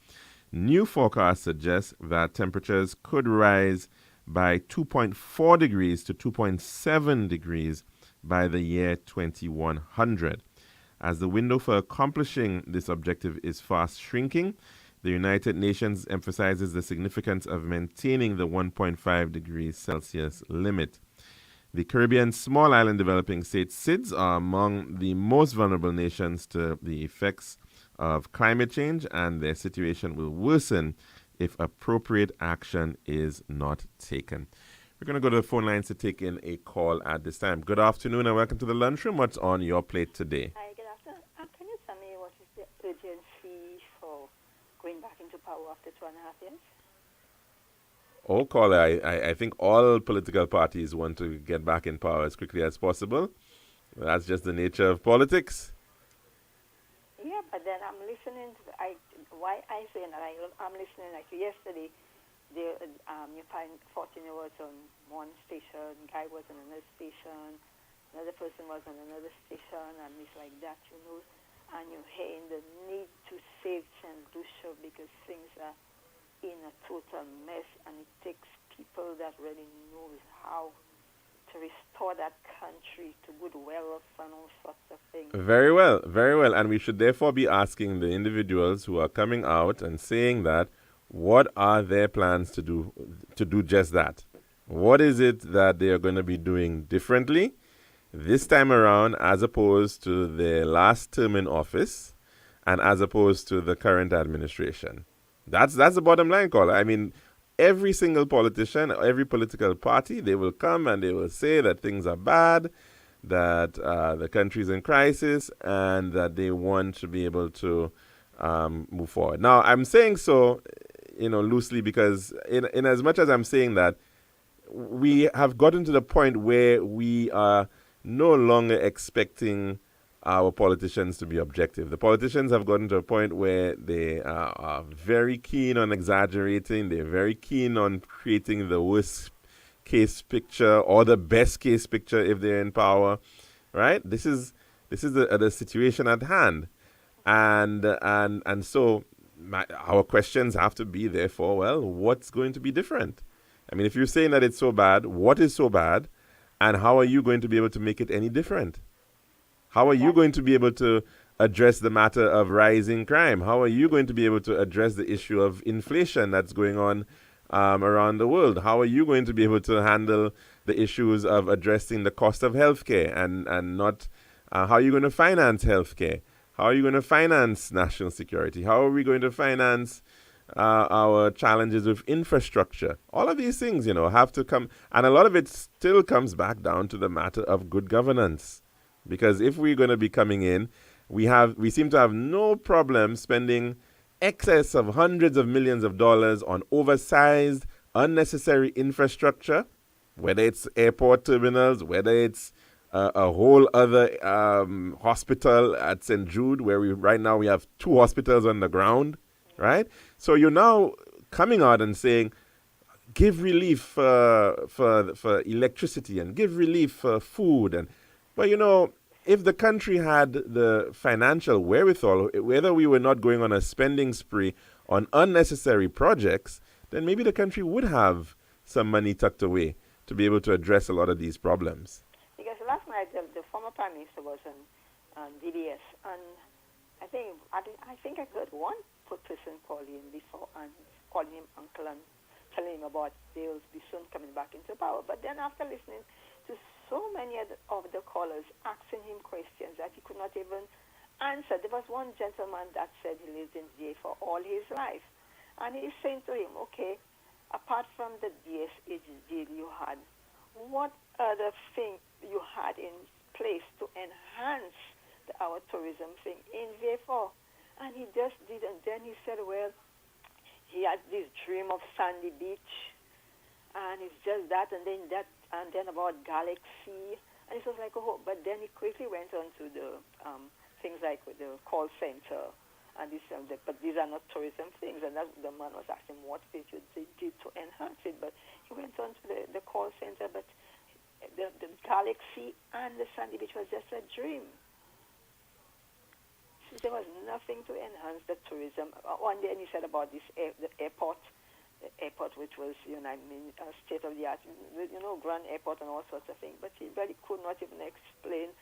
new forecasts suggest that temperatures could rise by 2.4 degrees to 2.7 degrees by the year 2100. As the window for accomplishing this objective is fast shrinking, the United Nations emphasizes the significance of maintaining the 1.5 degrees Celsius limit. The Caribbean Small Island Developing States, SIDS, are among the most vulnerable nations to the effects of climate change, and their situation will worsen if appropriate action is not taken. We're going to go to the phone lines to take in a call at this time. Good afternoon and welcome to the Lunchroom. What's on your plate today? Hi, good afternoon. Can you tell me what is the urgency for going back into power after 2.5 years? Oh, caller, I think all political parties want to get back in power as quickly as possible. That's just the nature of politics. Yeah, but then I'm listening to why I say that I'm listening. Like yesterday, you find 14-year-olds on one station, guy was on another station, another person was on another station, and it's like that, and you're hearing the need to save St. Lucia because things are in a total mess, and it takes people that really know how to restore that country to good wealth and all sorts of things. Very well, very well. And we should therefore be asking the individuals who are coming out and saying that, what are their plans to do just that? What is it that they are going to be doing differently this time around as opposed to their last term in office and as opposed to the current administration? That's the bottom line, caller. I mean, every single politician, every political party, they will come and they will say that things are bad, that the country is in crisis, and that they want to be able to move forward. Now, I'm saying so, loosely because in as much as I'm saying that, we have gotten to the point where we are no longer expecting our politicians to be objective. The politicians have gotten to a point where they are very keen on exaggerating. They're very keen on creating the worst case picture or the best case picture if they're in power, right? This is the situation at hand, and so our questions have to be therefore, well, what's going to be different? I mean, if you're saying that it's so bad, what is so bad, and how are you going to be able to make it any different? How are you going to be able to address the matter of rising crime? How are you going to be able to address the issue of inflation that's going on around the world? How are you going to be able to handle the issues of addressing the cost of healthcare and not how are you going to finance healthcare? How are you going to finance national security? How are we going to finance our challenges with infrastructure? All of these things, have to come, and a lot of it still comes back down to the matter of good governance. Because if we're going to be coming in, we seem to have no problem spending excess of hundreds of millions of dollars on oversized, unnecessary infrastructure, whether it's airport terminals, whether it's a whole other hospital at St. Jude, where right now we have 2 hospitals on the ground, right? So you're now coming out and saying, give relief for electricity and give relief for food. But if the country had the financial wherewithal, whether we were not going on a spending spree on unnecessary projects, then maybe the country would have some money tucked away to be able to address a lot of these problems. Because last night the former Prime Minister was on DBS, and I think I heard one person calling him before and calling him uncle and telling him about they'll be soon coming back into power. But then after listening to so many of the callers asking him questions that he could not even answer, there was one gentleman that said he lived in VA for all his life, and he's saying to him, okay, apart from the DSH deal you had, what other thing you had in place to enhance our tourism thing in VA4? And he just did, and then he said, well, he had this dream of sandy beach, and it's just that, and then about Galaxy, and it was like, oh, but then he quickly went on to the things like the call center, and this, but these are not tourism things, and that, the man was asking what did you did to enhance it, but he went on to the call center, but the Galaxy and the sandy beach was just a dream. So there was nothing to enhance the tourism. One day, and he said about this the airport, which was, state of the art, grand airport and all sorts of things. But he really could not even explain.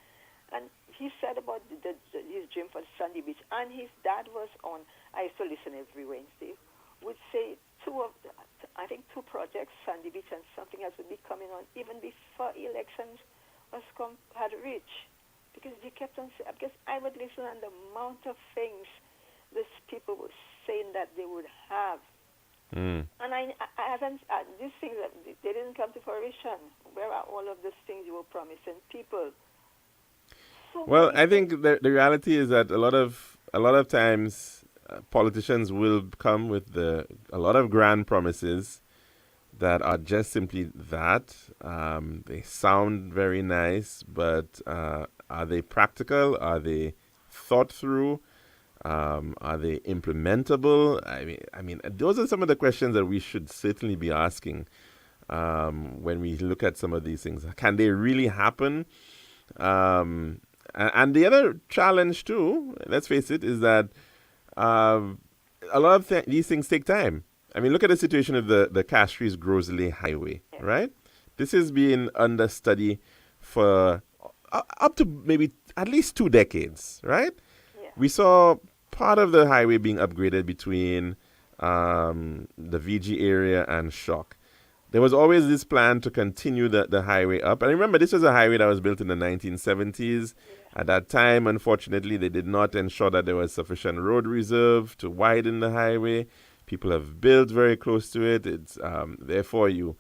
And he said about his dream for Sandy Beach. And his dad was on. I used to listen every Wednesday. Would say two projects, Sandy Beach and something else, would be coming on even before elections had reached. Because he kept on saying, because I would listen, and the amount of things these people were saying that they would have. And I haven't, these things, they didn't come to fruition. Where are all of those things you were promising people? Well, I think the reality is that a lot of times politicians will come with a lot of grand promises that are just simply that. They sound very nice, but are they practical? Are they thought through? Are they implementable? I mean, those are some of the questions that we should certainly be asking when we look at some of these things. Can they really happen? And the other challenge too, let's face it, is that a lot of these things take time. I mean, look at the situation of the Castries-Grosley Highway, right? This has been under study for up to maybe at least 2 decades, right? Yeah. We saw part of the highway being upgraded between the VG area and Shock. There was always this plan to continue the highway up. And remember, this was a highway that was built in the 1970s. At that time, unfortunately, they did not ensure that there was sufficient road reserve to widen the highway. People have built very close to it. It's therefore you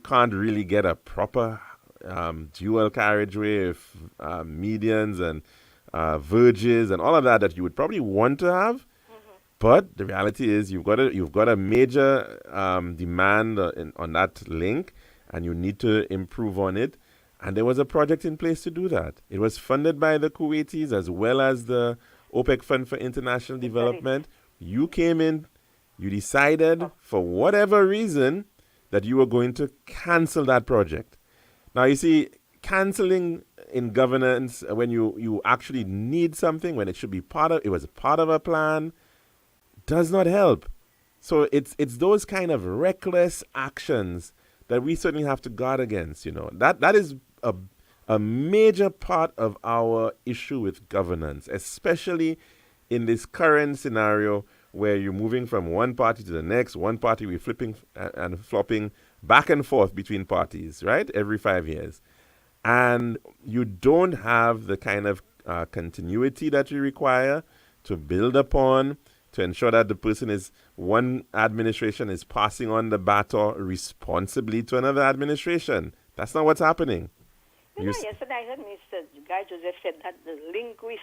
can't really get a proper dual carriageway with medians and verges and all of that you would probably want to have. But the reality is you've got a major demand on that link, and you need to improve on it. And there was a project in place to do that. It was funded by the Kuwaitis as well as the OPEC Fund for International Development. You came in, you decided for whatever reason that you were going to cancel that project. Now, you see, canceling in governance when you actually need something, when it should be it was part of a plan, does not help. So it's those kind of reckless actions that we certainly have to guard against. That is a major part of our issue with governance, especially in this current scenario where you're moving from one party to the next, one party we're flipping and flopping back and forth between parties, right, every 5 years. And you don't have the kind of continuity that you require to build upon, to ensure that one administration is passing on the baton responsibly to another administration. That's not what's happening. Yesterday I heard Mr. Guy Joseph said that the linguist,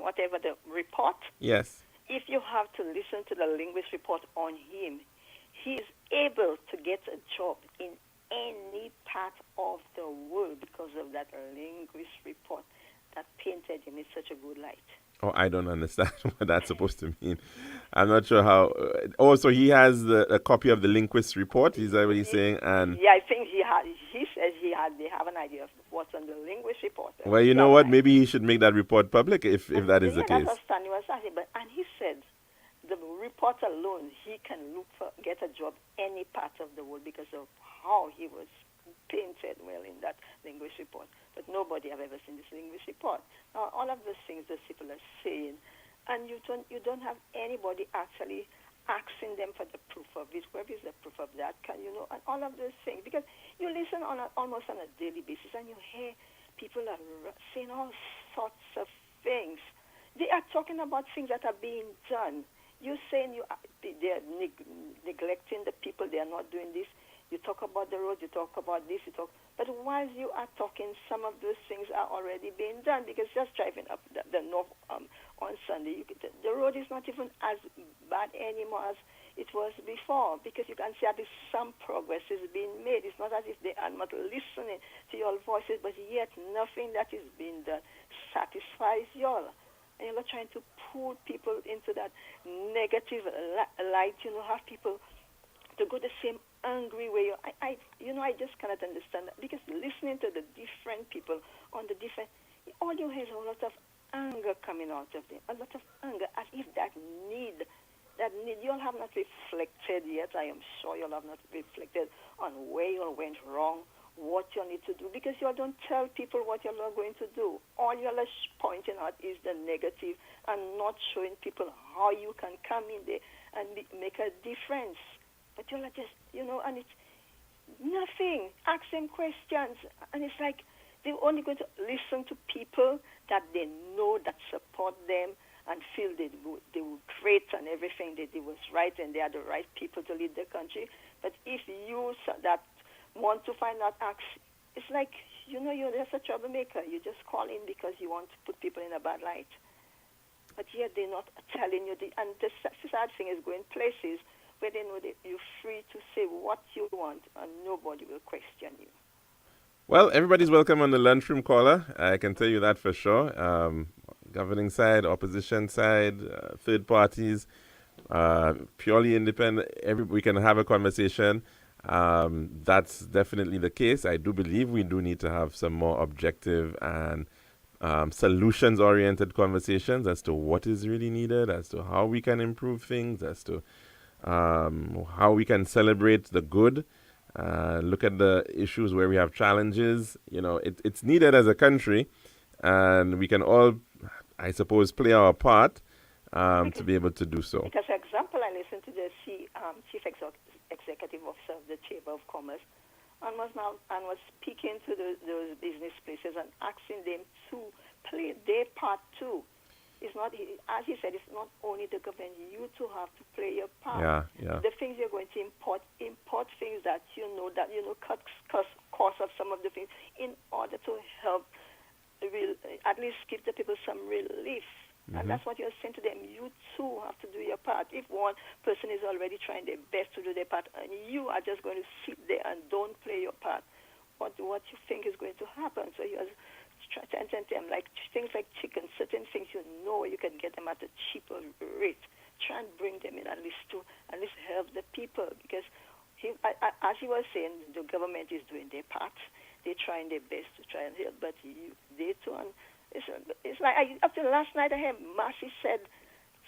whatever the report, yes, if you have to listen to the linguist report on him, he is able to get a job in any part of the world because of that linguist report that painted him in such a good light. Oh, I don't understand what that's supposed to mean. I'm not sure how. So he has a copy of the linguist report. Is that what he's saying? And yeah, I think he had. He says they have an idea of what's on the linguist report. well, you know what? Maybe he should make that report public if that is the case. That's what Stanley was asking. And he said the report alone, he can get a job any part of the world because of how he was painted well in that linguist report. But nobody have ever seen this linguist report. Now, all of those things those people are saying, and you don't have anybody actually asking them for the proof of it. Where is the proof of that? And all of those things. Because you listen almost on a daily basis, and you hear people are saying all sorts of things. They are talking about things that are being done. You're saying they're neglecting the people. They are not doing this. You talk about the road, you talk about this, but while you are talking, some of those things are already being done. Because just driving up the north on Sunday, the road is not even as bad anymore as it was before. Because you can see at least some progress is being made. It's not as if they are not listening to your voices, but yet nothing that is being done satisfies you all. And you're not trying to pull people into that negative light. Have people to go the same angry way. I just cannot understand that, because listening to the different people on the different, all you hear is a lot of anger coming out of them, a lot of anger, as if that need, you all have not reflected yet. I am sure you all have not reflected on where you all went wrong, what you all need to do, because you all don't tell people what you all are going to do. All you all are pointing out is the negative and not showing people how you can come in there and make a difference. But you're just, and it's nothing. Ask them questions. And it's like they're only going to listen to people that they know that support them and feel they were great and everything they did was right and they are the right people to lead the country. But if you that want to find out, it's like, you're just a troublemaker. You just call in because you want to put people in a bad light. But yet they're not telling you. And the sad thing is going places where they know that you're free to say what you want and nobody will question you. Well, everybody's welcome on the lunchroom caller. I can tell you that for sure. Governing side, opposition side, third parties, purely independent. We can have a conversation. That's definitely the case. I do believe we do need to have some more objective and solutions-oriented conversations as to what is really needed, as to how we can improve things, as to how we can celebrate the good, look at the issues where we have challenges. It's needed as a country, and we can all, I suppose, play our part to be able to do so. Because, for example, I listened to the Chief Executive Officer of the Chamber of Commerce and was speaking to those business places and asking them to play their part too. It's not, as he said, it's not only the government. You too have to play your part. Yeah. The things you're going to import things that cut cost of some of the things in order to help, at least give the people some relief. Mm-hmm. And that's what you're saying to them. You too have to do your part. If one person is already trying their best to do their part, and you are just going to sit there and don't play your part, what you think is going to happen? So you're trying to them, like things like chicken, certain things you can get them at a cheaper rate. Try and bring them in at least help the people, because as he was saying, the government is doing their part. They're trying their best to try and help, but they too. And it's like up to last night I heard Massey said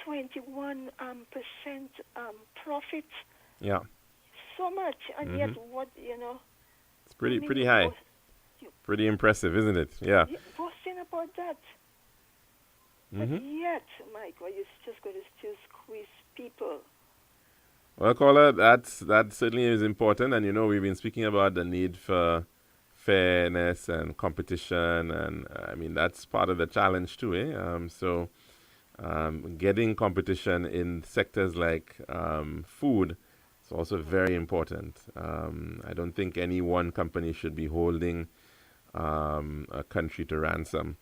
21% profit. Yeah. So much, and yet what It's pretty high. Pretty impressive, isn't it? Yeah. Boasting about that. But yet, Mike, you're just going to still squeeze people. Well, caller, that certainly is important. And, we've been speaking about the need for fairness and competition. And, that's part of the challenge too, eh? So getting competition in sectors like food is also very important. I don't think any one company should be holding a country to ransom.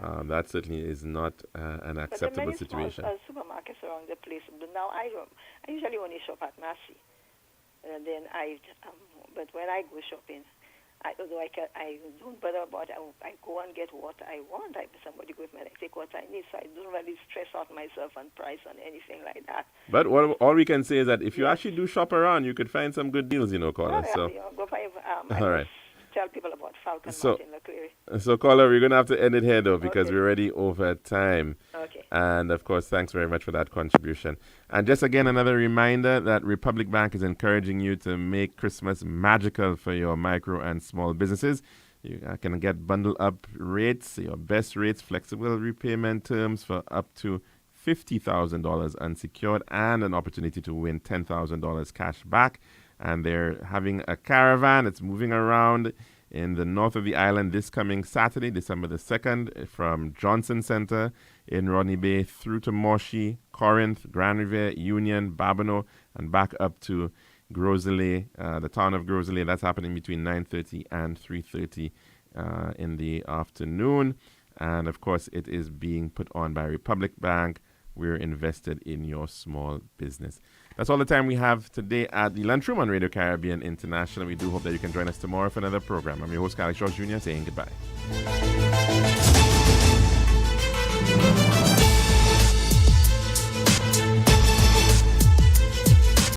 Yeah. That certainly is not an acceptable situation. Supermarkets around the place. But now I usually only shop at Massey. And then but when I go shopping, I don't bother about it. I go and get what I want. Somebody go with me, I take what I need. So I don't really stress out myself on price on anything like that. But all we can say is that if you actually do shop around, you could find some good deals, caller. So, Go buy, all right. Tell people about Falcon So, Martin Leclerc. So, caller, we're going to have to end it here, though, because we're already over time. Okay. And, of course, thanks very much for that contribution. And just again, another reminder that Republic Bank is encouraging you to make Christmas magical for your micro and small businesses. You can get bundle-up rates, your best rates, flexible repayment terms for up to $50,000 unsecured, and an opportunity to win $10,000 cash back. And they're having a caravan. It's moving around in the north of the island this coming Saturday, December the 2nd, from Johnson Center in Rodney Bay through to Moshi, Corinth, Grand Riviere, Union, Babonneau, and back up to Grosley, the town of Grosley. That's happening between 9:30 and 3:30 in the afternoon. And, of course, it is being put on by Republic Bank. We're invested in your small business. That's all the time we have today at the Lunchroom on Radio Caribbean International. We do hope that you can join us tomorrow for another program. I'm your host, Kyle Shaw Jr., saying goodbye.